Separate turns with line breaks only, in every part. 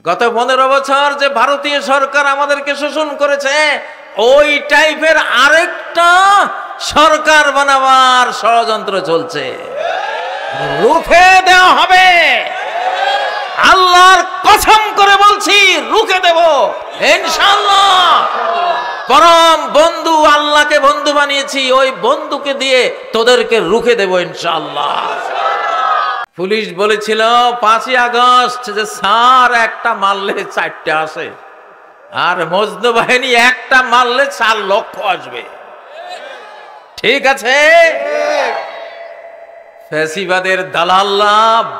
গত 15 বছর যে ভারতীয় সরকার আমাদেরকে শোষণ করেছে, ওই টাইপের আরেকটা সরকার বানাবার ষড়যন্ত্র চলছে। রুখে দেওয়া হবে, আল্লাহর কসম করে বলছি, রুখে দেব ইনশাআল্লাহ। পরম বন্ধু আল্লাহকে বন্ধু বানিয়েছি, ওই বন্ধুকে দিয়ে তোদেরকে রুখে দেব ইনশাআল্লাহ। পুলিশ বলেছিল 5ই আগস্ট যে স্যার একটা মারলে 4টে আসে, আর মজনু বাহিনী একটা মারলে 4 লক্ষ আসবে। ঠিক আছে? ফ্যাসিবাদের দালালরা,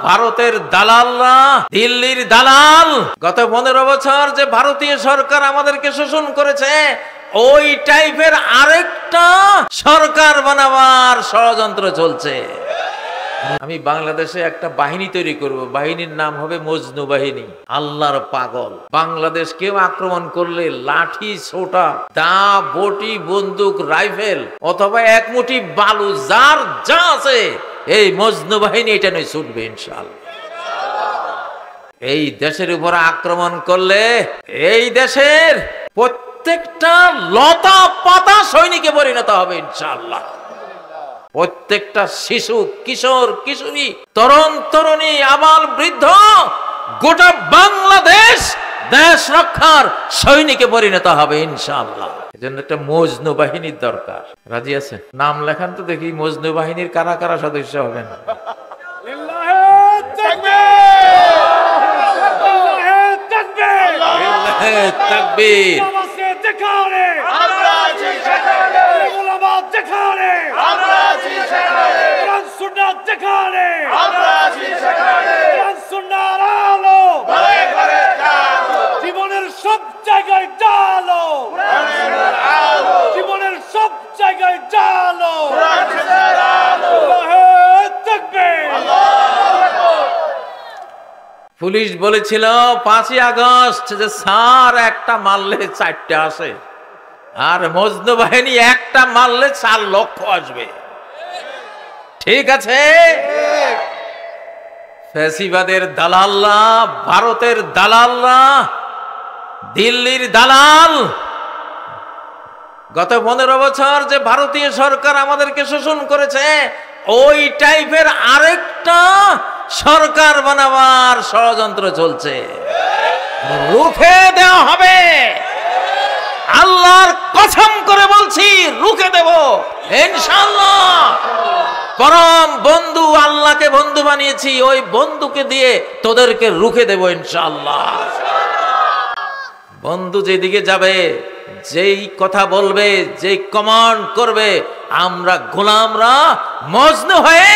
ভারতের দালালরা, দিল্লির দালাল, গত 15 বছর যে ভারতীয় সরকার আমাদেরকে শোষণ করেছে, ওই টাইপের আরেকটা সরকার বানাবার ষড়যন্ত্র চলছে। আমি বাংলাদেশে একটা বাহিনী তৈরি করব, বাহিনীর নাম হবে মজনু বাহিনী। আল্লাহর পাগল, বাংলাদেশ কেউ আক্রমণ করলে লাঠি, ছোটা, দা, বটি, বন্দুক, রাইফেল অথবা 1 মুঠি বালু, যার যা আছে, এই মজনু বাহিনী এটা নয় ছুটবে ইনশাআল্লাহ। এই দেশের উপর আক্রমণ করলে এই দেশের প্রত্যেকটা লতা পাতা সৈনিকে পরিণত হবে ইনশাআল্লাহ। প্রত্যেকটা শিশু, কিশোর, কিশোরী, তরুণ, তরুণী, আবাল, বৃদ্ধ, গোটা বাংলাদেশ দেশ রক্ষার সৈনিকে পরিণত হবে ইনশাআল্লাহ। এজন্য একটা মজনু বাহিনীর দরকার। রাজি আছে? নাম লেখান তো দেখি মজনু বাহিনীর কারা কারা সদস্য হবেন। তাকবীর।
জীবনের সব জায়গায় জালো, জীবনের সব জায়গায় জালো।
পুলিশ বলেছিল 5ই আগস্ট যে স্যার একটা মারলে 4টে আসে, আর মজনু বাহিনী একটা মারলে 4 লক্ষ আসবে। ঠিক আছে? ফ্যাসিবাদের দালালরা, ভারতের দালালরা, দিল্লির দালাল, গত 15 বছর যে ভারতীয় সরকার আমাদেরকে শোষণ করেছে, ওই টাইপের আরেকটা সরকার বানাবার ষড়যন্ত্র চলছে। রুখে দেওয়া হবে, আল্লাহর কসম করে বলছি, রুখে দেব ইনশাআল্লাহ। পরম বন্ধু আল্লাহকে বন্ধু বানিয়েছি, ওই বন্ধুকে দিয়ে তোদেরকে রুখে দেব ইনশাআল্লাহ। বন্ধু যেদিকে যাবে, যেই কথা বলবে, যেই কমান্ড করবে, আমরা গোলামরা মজনু হয়ে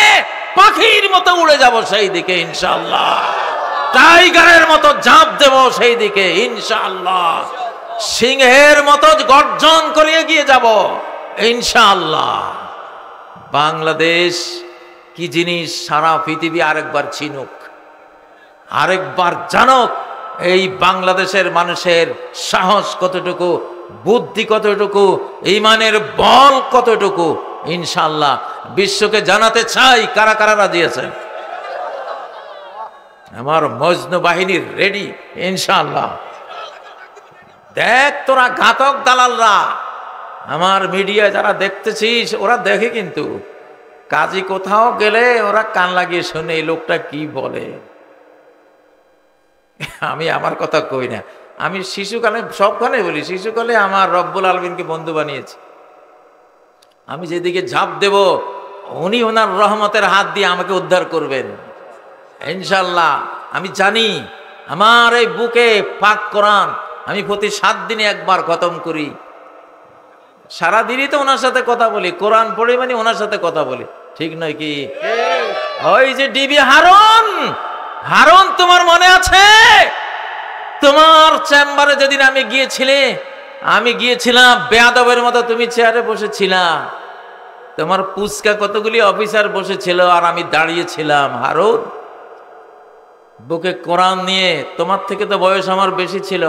পাখির মতো উড়ে যাব সেই দিকে ইনশাআল্লাহ। টাইগারের মতো ঝাঁপ দেব সেই দিকে ইনশাআল্লাহ। সিংহের মতো গর্জন করে এগিয়ে যাব ইনশাআল্লাহ। বাংলাদেশ কি জিনিস সারা পৃথিবী আরেকবার চিনুক, আরেকবার জানুক এই বাংলাদেশের মানুষের সাহস কতটুকু, বুদ্ধি কতটুকু, ঈমানের বল কতটুকু। ইনশাআল্লাহ বিশ্বকে জানাতে চাই কারা কারা রাজি আছেন। আমার মজনু বাহিনীর রেডি ইনশাআল্লাহ। দেখ তোরা ঘাতক দালালরা, আমার মিডিয়া যারা দেখতেছিস, ওরা দেখে কিন্তু কাজী কোথাও গেলে ওরা কান লাগিয়ে শুনে এই লোকটা কি বলে। আমি আমার কথা কই না, আমি শিশুকালে সবখানে বলি, শিশুকালে আমার রব্বুল আলমিনকে বন্ধু বানিয়েছি। আমি যেদিকে ঝাঁপ দেব, উনি ওনার রহমতের হাত দিয়ে আমাকে উদ্ধার করবেন ইনশাআল্লাহ। আমি জানি আমার এই বুকে পাক কোরআন আমি প্রতি 7 দিনে একবার খতম করি। সারাদিনই তো ওনার সাথে কথা বলি, কোরআন পড়ে মানে ওনার সাথে কথা বলি, ঠিক নয় কি? ওই যে ডিবি হারুন, হারুন তোমার মনে আছে? তোমার চেম্বারে যেদিন আমি গিয়েছিলাম বেয়াদবের মতো, তুমি চেয়ারে বসেছিলা, তোমার পুচকা কতগুলি অফিসার বসেছিল আর আমি দাঁড়িয়েছিলাম। হারুন, বুকে কোরআন নিয়ে, তোমার থেকে তো বয়স আমার বেশি ছিল,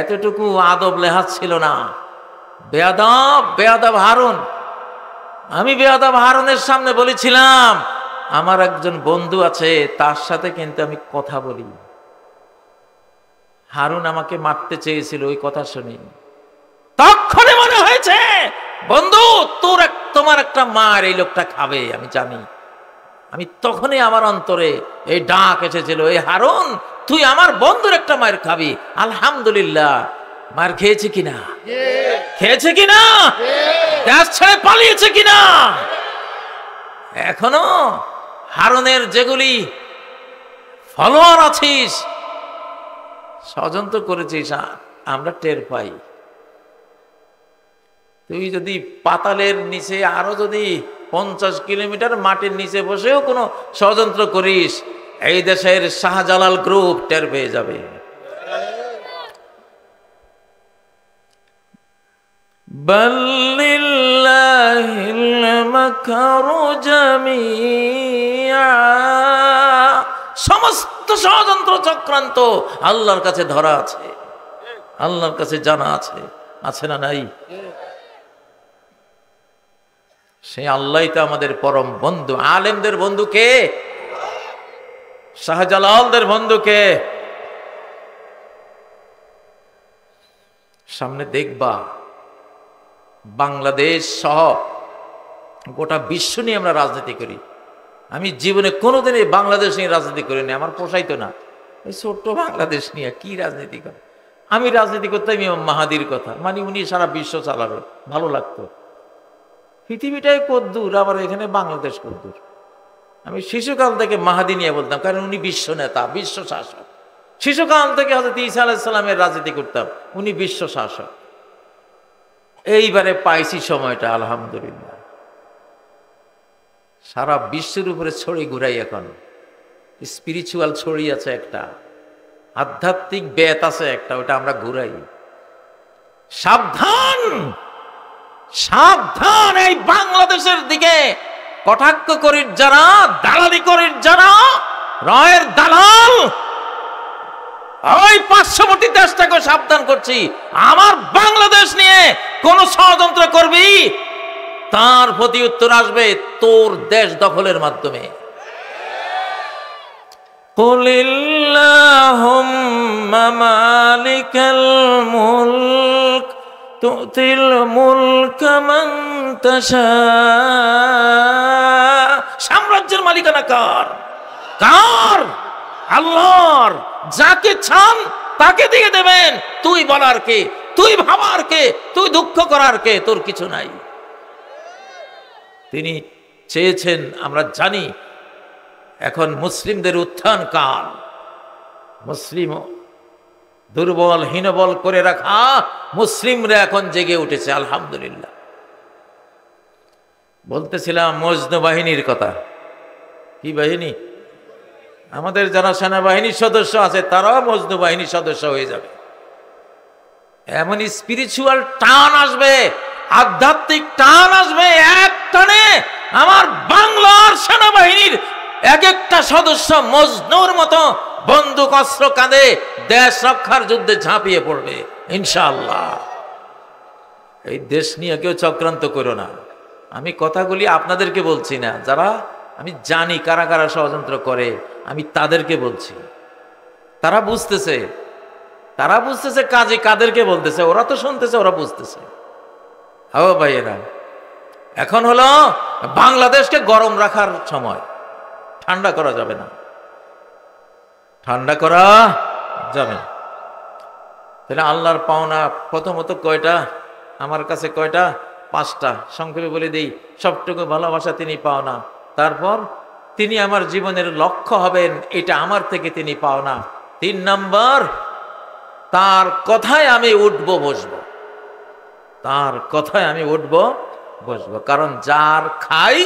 এতটুকু আদব লেহাজ ছিল না। বেয়াদব হারুন। আমি বেয়াদব হারুনের সামনে বলেছিলাম আমার একজন বন্ধু আছে, তার সাথে কিন্তু আমি কথা বলি। হারুন আমাকে মারতে চেয়েছিল ওই কথা শুনি, তখনই মনে হয়েছে বন্ধু তোমার একটা মার এই লোকটা খাবে, আমি জানি। আমি তখনই আমার অন্তরে এই ডাক এসেছিল, এই হারুন তুই আমার বন্ধুর একটা মায়ের খাবি। আলহামদুলিল্লাহ, মার খেয়েছে কিনা? খেয়েছে কিনা? দেশ ছেড়ে পালিয়েছে কিনা? এখনো হারুনের যেগুলি ফলোয়ার আছিস, ষড়যন্ত্র করেছিস, আমরা টের পাই। তুই যদি পাতালের নিচে আরো যদি 50 কিলোমিটার মাটির নিচে বসেও কোনো ষড়যন্ত্র করিস, এই দেশের শাহজালাল গ্রুপ টের পেয়ে যাবে। বাল্লিল্লাহিল মাকরু জামিআ, সমস্ত ষড়যন্ত্র চক্রান্ত আল্লাহর কাছে ধরা আছে, আল্লাহর কাছে জানা আছে, আছে না নাই? সে আল্লাহই তো আমাদের পরম বন্ধু। আলেমদের বন্ধু কে? শাহজালালদের বন্ধু কে? সামনে দেখবা বাংলাদেশ সহ গোটা বিশ্ব নিয়ে আমরা রাজনীতি করি। আমি জীবনে কোনোদিন এই বাংলাদেশ নিয়ে রাজনীতি করিনি, আমার পোষাইতো না। এই ছোট্ট বাংলাদেশ নিয়ে কি রাজনীতি করে? আমি রাজনীতি করতাম ইমাম মাহাদির কথা, মানে উনি সারা বিশ্ব চালাবে, ভালো লাগতো। পৃথিবীটাই কদ্দূর, আবার এখানে বাংলাদেশ কদ্দূর। আমি শিশুকাল থেকে মাহাদি নিয়ে বলতাম, কারণ উনি বিশ্ব নেতা, বিশ্ব শাসক। শিশুকাল থেকে হযরত ঈসা আলাইহিস সালামের রাজনীতি করতাম, উনি বিশ্ব শাসক। এইবারে পাইছি সময়টা, আলহামদুলিল্লাহ। সারা বিশ্বের উপরে ছড়ি ঘুরাই, এখন স্পিরিচুয়াল ছড়ি আছে একটা, আধ্যাত্মিক বেত আছে একটা, ওটা আমরা ঘুরাই। সাবধান, সাবধান, এই বাংলাদেশের দিকে কটাক্ষ করির যারা, দালালি করির যারা, রয়ের দালাল, ওই পার্শ্ববর্তী দেশটাকে সাবধান করছি। আমার বাংলাদেশ নিয়ে কোন ষড়যন্ত্র করবি, তার প্রতি উত্তর আসবে তোর দেশ দখলের মাধ্যমে। কুলিল্লাহুম্মা মালিকাল মুলক তুতিল মুলকা মান তাশা, সাম্রাজ্যের মালিকানা কার? কার? আল্লাহর। যাকে চান তাকে দিয়ে দেবেন। তুই বলার কে? তুই ভাবার কে? তুই দুঃখ করার কে? তোর কিছু নাই। তিনি চেয়েছেন, আমরা জানি এখন মুসলিমদের উত্থান কাল। মুসলিম দুর্বল হীনবল করে রাখা মুসলিমরা এখন জেগে উঠেছে, আলহামদুলিল্লাহ। বলতেছিলাম মজনু বাহিনীর কথা। কি বাহিনী? আমাদের যারা সেনাবাহিনীর সদস্য আছে তারাও মজনু বাহিনীর সদস্য হয়ে যাবে। এমন স্পিরিচুয়াল টান আসবে, আধ্যাত্মিক টান আসবে, এক টানে আমার বাংলার সেনাবাহিনীর এক একটা সদস্য মজনুর মতো বন্দুক অস্ত্র কাঁধে দেশ রক্ষার যুদ্ধে ঝাঁপিয়ে পড়বে ইনশাআল্লাহ। এই দেশ নিয়ে কেউ চক্রান্ত করো না। আমি কথাগুলি আপনাদেরকে বলছি না, যারা আমি জানি কারা কারা ষড়যন্ত্র করে, আমি তাদেরকে বলছি। তারা বুঝতেছে, তারা বুঝতেছে কাজে কাদেরকে বলতেছে, ওরা তো শুনতেছে, ওরা বুঝতেছে। ও ভাইয়েরা, এখন হলো বাংলাদেশকে গরম রাখার সময়, ঠান্ডা করা যাবে না, ঠান্ডা করা যাবে না। তাহলে আল্লাহর পাওনা প্রথমত কয়টা? আমার কাছে কয়টা? 5টা। সংক্ষেপে বলে দিই, সবটুকু ভালোবাসা তিনি পাওনা, তারপর তিনি আমার জীবনের লক্ষ্য হবেন, এটা আমার থেকে তিনি পাওনা। 3 নম্বর, তার কথায় আমি উঠব বসবো, তার কথায় আমি উঠব বসবো। কারণ যার খাই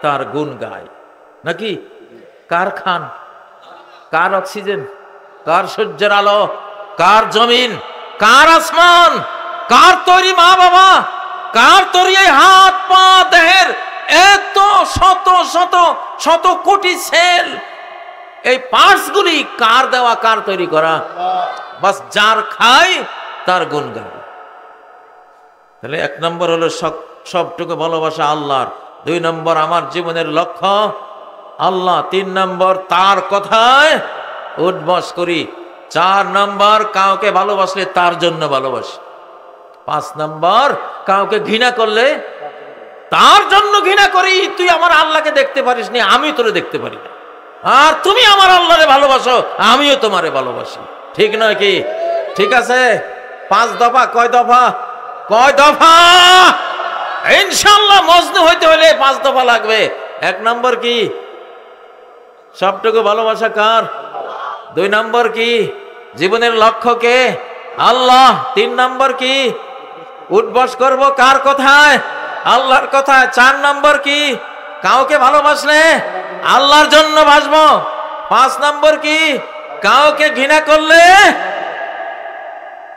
তার গুণ গায়, নাকি? কার খান? কার অক্সিজেন? কার সূর্যের আলো? কার জমিন? কার আসমান? কার তৈরি মা বাবা? কার তৈরি এই হাত পা দেহের এত শত শত শত কোটি সেল, এই পার্টস গুলি কার দেওয়া, কার তৈরি করা? বাস যার খায় তার গুণ গায়। তাহলে 1 নম্বর হলো সবটুকু ভালোবাসা আল্লাহর। 2 নম্বর আমার জীবনের লক্ষ্য আল্লাহ। 3 নম্বর তার কথায় উঠবস করি। 4 নাম্বার, কাউকে ভালোবাসলে তার জন্য ভালোবাসি। 5 নাম্বার, কাউকে ঘৃণা করলে তার জন্য ঘৃণা করি। তুই আমার আল্লাহকে দেখতে পারিস নি, আমি তোরে দেখতে পারি না। আর তুমি আমার আল্লাহরে ভালোবাসো, আমিও তোমারে ভালোবাসি। ঠিক নয় কি? ঠিক আছে। 5 দফা। কয় দফা? কয় দফা? ইনশাআল্লাহ মজনু হইতে হলে 5 দফা লাগবে। 1 নম্বর কি? সবটুকু ভালোবাসা কার? 2 নম্বর কি? জীবনের লক্ষ্য কে? আল্লাহ। 3 নম্বর কি? উঠবস করব কার কথায়? আল্লাহর কথায়। 4 নম্বর কি? কাউকে ভালোবাসলে আল্লাহর জন্য বাসবো। 5 নম্বর কি? কাউকে ঘৃণা করলে,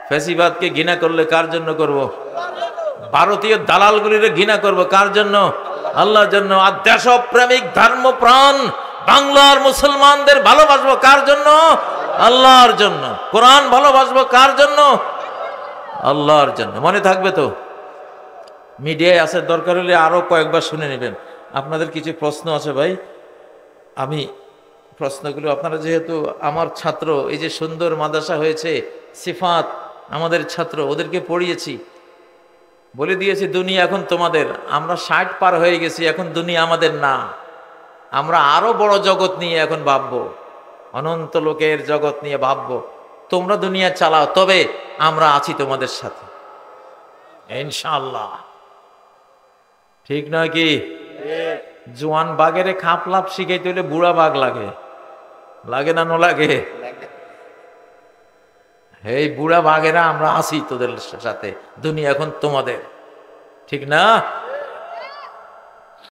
ফ্যাসিবাদকে ঘৃণা করলে কার জন্য করব? ভারতীয় দালালগুলির ঘৃণা করব কার জন্য? আল্লাহর জন্য। আর দেশপ্রেমিক ধর্মপ্রাণ বাংলার মুসলমানদের ভালোবাসবো কার জন্য? আল্লাহর জন্য। কোরআন ভালোবাসবো কার জন্য? আল্লাহর জন্য। মনে থাকবে তো? মিডিয়ায় আছে, দরকার হলে আরো কয়েকবার শুনে নেবেন। আপনাদের কিছু প্রশ্ন আছে ভাই, আমি প্রশ্নগুলো, আপনারা যেহেতু আমার ছাত্র, এই যে সুন্দর মাদ্রাসা হয়েছে, সিফাত আমাদের ছাত্র, ওদেরকে পড়িয়েছি, বলে দিয়েছি দুনিয়া এখন তোমাদের। আমরা 60 পার হয়ে গেছি, এখন দুনিয়া আমাদের না। আমরা আরো বড় জগৎ নিয়ে এখন ভাববো, অনন্ত লোকের জগৎ নিয়ে ভাববো। তোমরা দুনিয়া চালাও, তবে আমরা আছি তোমাদের সাথে ইনশাআল্লাহ। ঠিক নয় কি? জোয়ান বাঘের খাপ লাভ শিখাইতে হলে বুড়া বাঘ লাগে, লাগে না? নো লাগে? এই বুড়া বাঘেরা আমরা আছি তোদের সাথে, দুনিয়া এখন তোমাদের। ঠিক না?